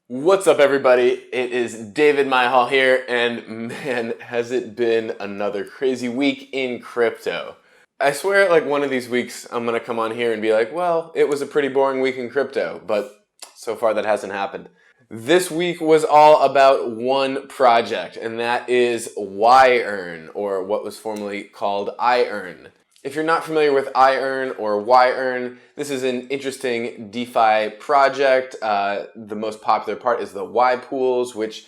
What's up, everybody? It is David Myhall here, and man, has it been another crazy week in crypto. I swear, like one of these weeks, I'm gonna come on here and be like, well, it was a pretty boring week in crypto, but so far that hasn't happened. This week was all about one project, and that is yEarn, or what was formerly called iEarn. If you're not familiar with iEarn or yEarn, this is an interesting DeFi project. The most popular part is the Y pools, which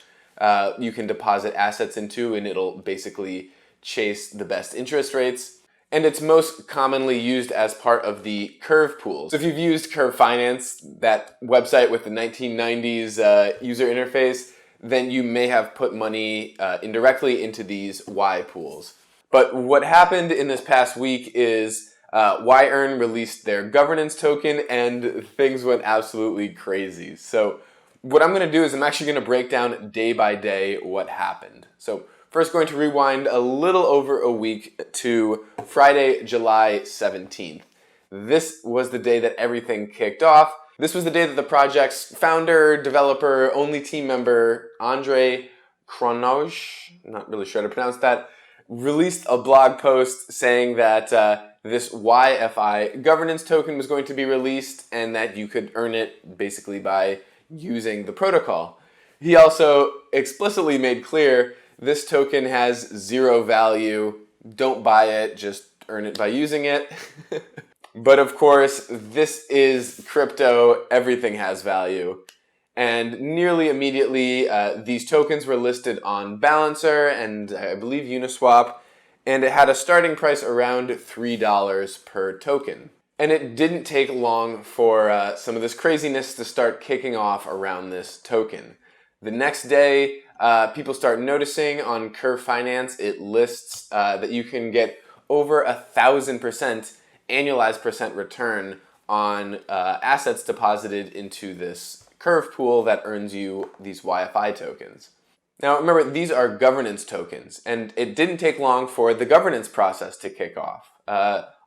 you can deposit assets into, and it'll basically chase the best interest rates. And it's most commonly used as part of the Curve pools. So if you've used Curve Finance, that website with the 1990s user interface, then you may have put money indirectly into these Y pools. But what happened in this past week is yEarn released their governance token, and things went absolutely crazy. So what I'm going to do is I'm actually going to break down day by day what happened. So first, going to rewind a little over a week to Friday, July 17th. This was the day that everything kicked off. This was the day that the project's founder, developer, only team member, Andre Kronoj, not really sure how to pronounce that, released a blog post saying that this YFI governance token was going to be released and that you could earn it basically by using the protocol. He also explicitly made clear this token has zero value. Don't buy it, just earn it by using it. But of course, this is crypto. Everything has value. And nearly immediately, these tokens were listed on Balancer and I believe Uniswap, and it had a starting price around $3 per token. And it didn't take long for some of this craziness to start kicking off around this token. The next day, people start noticing on Curve Finance, it lists that you can get over 1,000% annualized percent return on assets deposited into this Curve pool that earns you these YFI tokens. Now remember, these are governance tokens, and it didn't take long for the governance process to kick off.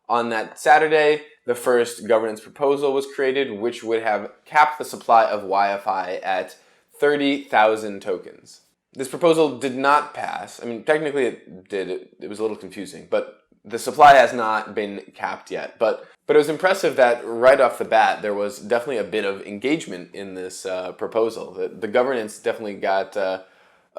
On that Saturday, the first governance proposal was created, which would have capped the supply of YFI at 30,000 tokens. This proposal did not pass. I mean, technically it did. It was a little confusing, but the supply has not been capped yet. But it was impressive that right off the bat, there was definitely a bit of engagement in this proposal. The governance definitely got a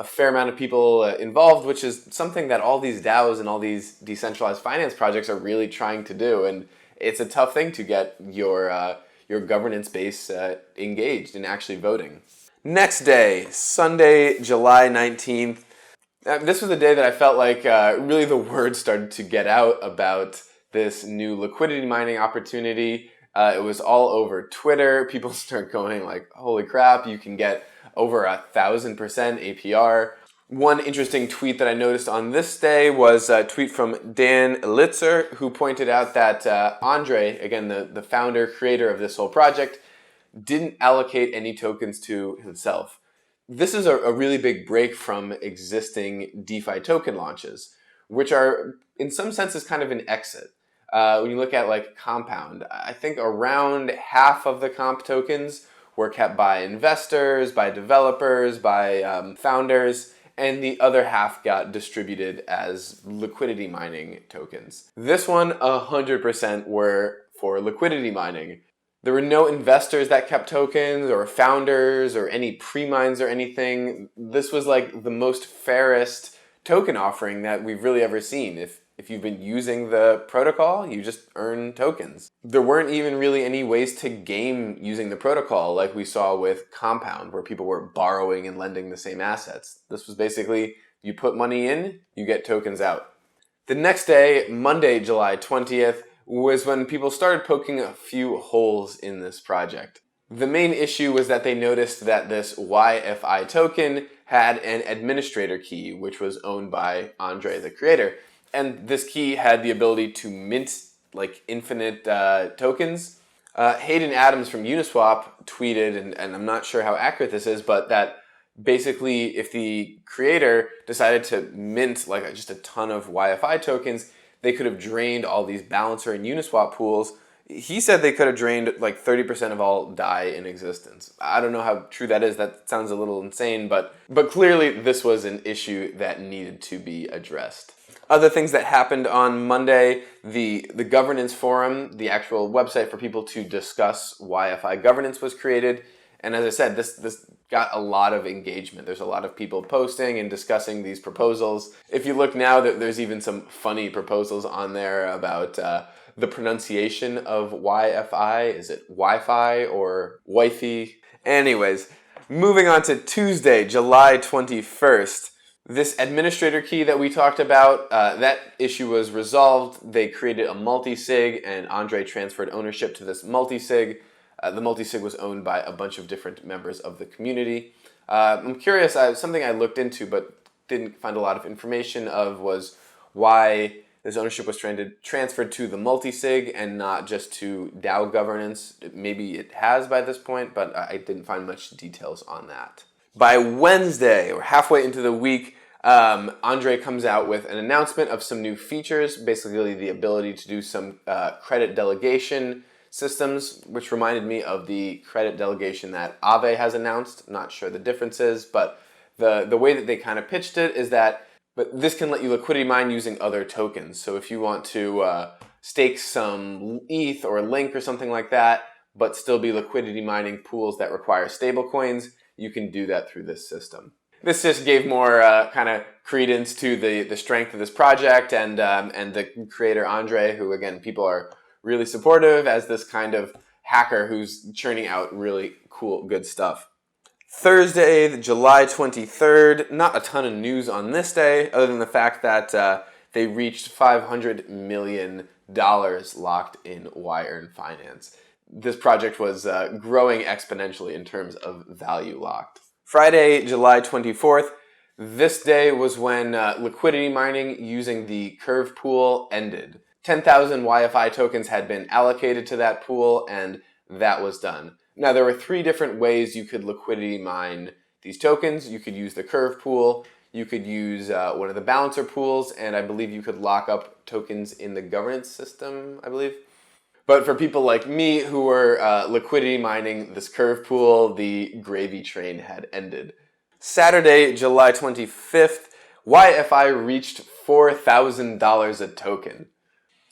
fair amount of people involved, which is something that all these DAOs and all these decentralized finance projects are really trying to do. And it's a tough thing to get your governance base engaged in actually voting. Next day, Sunday, July 19th. This was the day that I felt like really the word started to get out about this new liquidity mining opportunity. It was all over Twitter. People start going like, holy crap, you can get over 1,000% APR. One interesting tweet that I noticed on this day was a tweet from Dan Litzer, who pointed out that Andre, again, the founder, creator of this whole project, didn't allocate any tokens to himself. This is a really big break from existing DeFi token launches, which are in some senses kind of an exit. When you look at like Compound, I think around half of the comp tokens were kept by investors, by developers, by founders, and the other half got distributed as liquidity mining tokens. This one, 100% were for liquidity mining. There were no investors that kept tokens or founders or any pre-mines or anything. This was like the most fairest token offering that we've really ever seen. If you've been using the protocol, you just earn tokens. There weren't even really any ways to game using the protocol like we saw with Compound, where people were borrowing and lending the same assets. This was basically, you put money in, you get tokens out. The next day, Monday, July 20th, was when people started poking a few holes in this project. The main issue was that they noticed that this YFI token had an administrator key, which was owned by Andre, the creator. And this key had the ability to mint like infinite tokens. Hayden Adams from Uniswap tweeted, and I'm not sure how accurate this is, but that basically if the creator decided to mint like just a ton of YFI tokens, they could have drained all these Balancer and Uniswap pools, He said they could have drained like 30% of all DAI in existence. I don't know how true that is. That sounds a little insane, but clearly this was an issue that needed to be addressed. Other things that happened on Monday, the governance forum, the actual website for people to discuss YFI governance was created. And as I said, this got a lot of engagement. There's a lot of people posting and discussing these proposals. If you look now, there's even some funny proposals on there about the pronunciation of YFI. Is it Wi-Fi or Wi-Fi? Anyways, moving on to Tuesday, July 21st. This administrator key that we talked about, that issue was resolved. They created a multi-sig, and Andre transferred ownership to this multi-sig. The multi-sig was owned by a bunch of different members of the community. I'm curious, something I looked into but didn't find a lot of information of was why this ownership was transferred to the multi-sig and not just to DAO governance. Maybe it has by this point, but I didn't find much details on that. By Wednesday, or halfway into the week, Andre comes out with an announcement of some new features, basically the ability to do some credit delegation systems, which reminded me of the credit delegation that Aave has announced. I'm not sure the differences, but the way that they kind of pitched it is that this can let you liquidity mine using other tokens. So if you want to stake some ETH or Link or something like that, but still be liquidity mining pools that require stablecoins, you can do that through this system. This just gave more kind of credence to the strength of this project and the creator Andre, who again people are really supportive as this kind of hacker who's churning out really cool, good stuff. Thursday, July 23rd, not a ton of news on this day, other than the fact that they reached $500 million locked in yEarn finance. This project was growing exponentially in terms of value locked. Friday, July 24th, this day was when liquidity mining using the Curve pool ended. 10,000 YFI tokens had been allocated to that pool, and that was done. Now, there were 3 different ways you could liquidity mine these tokens. You could use the Curve pool, you could use one of the balancer pools, and I believe you could lock up tokens in the governance system, I believe. But for people like me who were liquidity mining this Curve pool, the gravy train had ended. Saturday, July 25th, YFI reached $4,000 a token.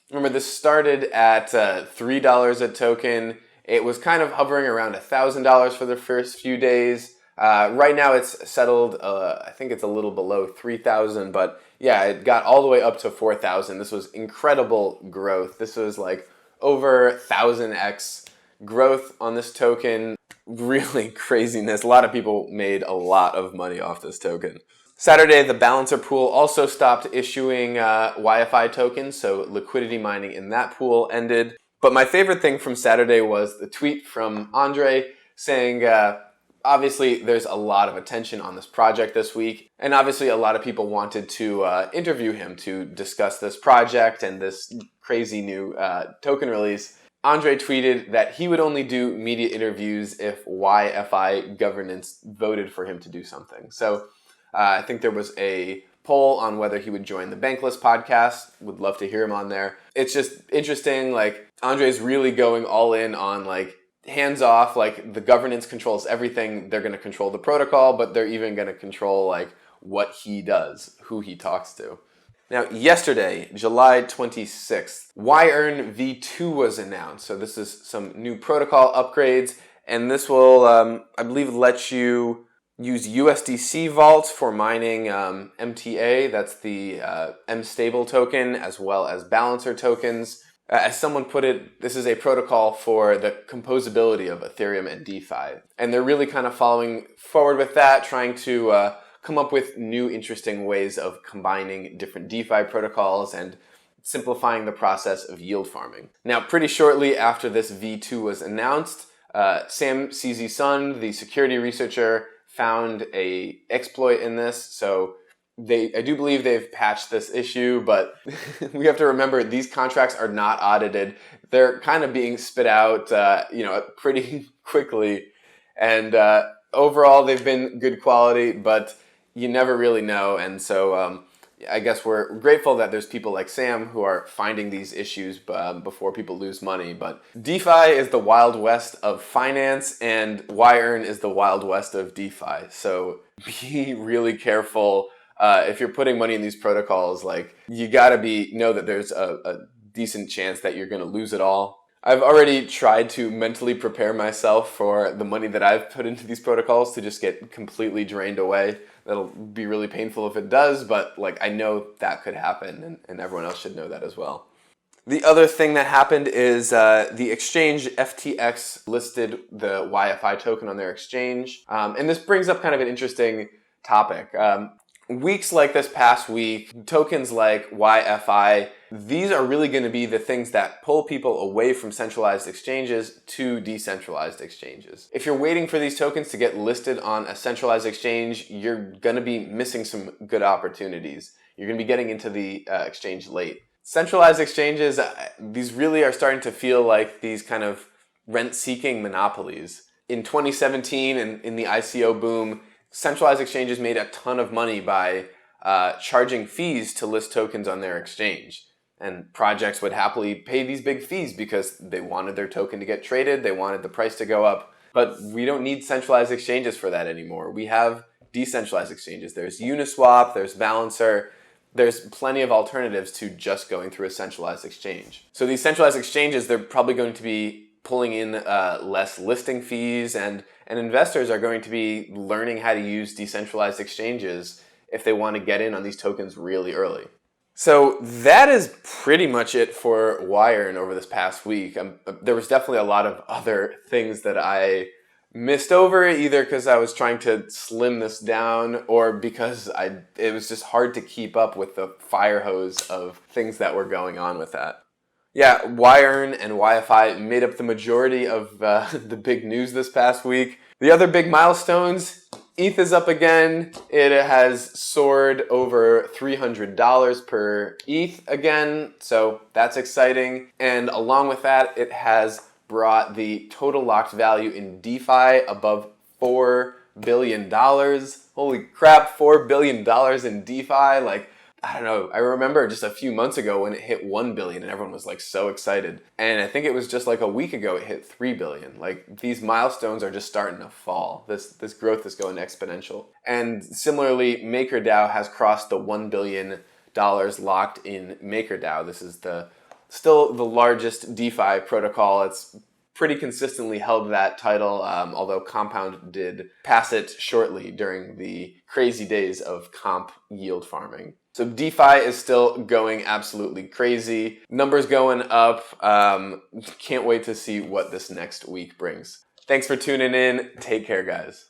Remember, this started at $3 a token. It was kind of hovering around $1,000 for the first few days. Right now it's settled, I think it's a little below 3,000, but yeah, it got all the way up to 4,000. This was incredible growth. This was like over 1,000x growth on this token. Really craziness. A lot of people made a lot of money off this token. Saturday, the balancer pool also stopped issuing YFI tokens, so liquidity mining in that pool ended. But my favorite thing from Saturday was the tweet from Andre saying, obviously there's a lot of attention on this project this week, and obviously a lot of people wanted to interview him to discuss this project and this crazy new token release. Andre tweeted that he would only do media interviews if YFI governance voted for him to do something. So I think there was a poll on whether he would join the Bankless podcast. Would love to hear him on there. It's just interesting, like Andre's really going all in on like hands off, like the governance controls everything. They're going to control the protocol, but they're even going to control like what he does, who he talks to. Now, yesterday, July 26th, yEarn v2 was announced. So this is some new protocol upgrades, and this will, I believe, let you use USDC vaults for mining MTA, that's the M-stable token, as well as balancer tokens. As someone put it, this is a protocol for the composability of Ethereum and DeFi. And they're really kind of following forward with that, trying to come up with new interesting ways of combining different DeFi protocols and simplifying the process of yield farming. Now, pretty shortly after this V2 was announced, Sam CZ-Sun, the security researcher, found a exploit in this. So I do believe they've patched this issue, but we have to remember these contracts are not audited. They're kind of being spit out, pretty quickly. And overall, they've been good quality, but you never really know. And so, I guess we're grateful that there's people like Sam who are finding these issues before people lose money. But DeFi is the Wild West of finance, and yEarn is the Wild West of DeFi. So be really careful. If you're putting money in these protocols, like, you gotta know that there's a decent chance that you're gonna lose it all. I've already tried to mentally prepare myself for the money that I've put into these protocols to just get completely drained away. That'll be really painful if it does, but like, I know that could happen, and everyone else should know that as well. The other thing that happened is the exchange FTX listed the YFI token on their exchange. And this brings up kind of an interesting topic. Weeks like this past week, tokens like YFI, these are really going to be the things that pull people away from centralized exchanges to decentralized exchanges. If you're waiting for these tokens to get listed on a centralized exchange, you're going to be missing some good opportunities. You're going to be getting into the exchange late. Centralized exchanges, these really are starting to feel like these kind of rent-seeking monopolies. In 2017 and in the ICO boom, centralized exchanges made a ton of money by charging fees to list tokens on their exchange. And projects would happily pay these big fees because they wanted their token to get traded, they wanted the price to go up. But we don't need centralized exchanges for that anymore. We have decentralized exchanges. There's Uniswap, there's Balancer, there's plenty of alternatives to just going through a centralized exchange. So these centralized exchanges, they're probably going to be pulling in less listing fees, and investors are going to be learning how to use decentralized exchanges if they want to get in on these tokens really early. So that is pretty much it for yEarn over this past week. There was definitely a lot of other things that I missed over, either because I was trying to slim this down or because it was just hard to keep up with the fire hose of things that were going on with that. Yeah, yEarn and YFI made up the majority of the big news this past week. The other big milestones, ETH is up again. It has soared over $300 per ETH again, so that's exciting. And along with that, it has brought the total locked value in DeFi above $4 billion. Holy crap, $4 billion in DeFi. Like, I don't know, I remember just a few months ago when it hit 1 billion and everyone was like so excited. And I think it was just like a week ago it hit 3 billion. Like, these milestones are just starting to fall. This growth is going exponential. And similarly, MakerDAO has crossed the $1 billion locked in MakerDAO. This is still the largest DeFi protocol. It's pretty consistently held that title, although Compound did pass it shortly during the crazy days of comp yield farming. So DeFi is still going absolutely crazy. Numbers going up. Can't wait to see what this next week brings. Thanks for tuning in. Take care, guys.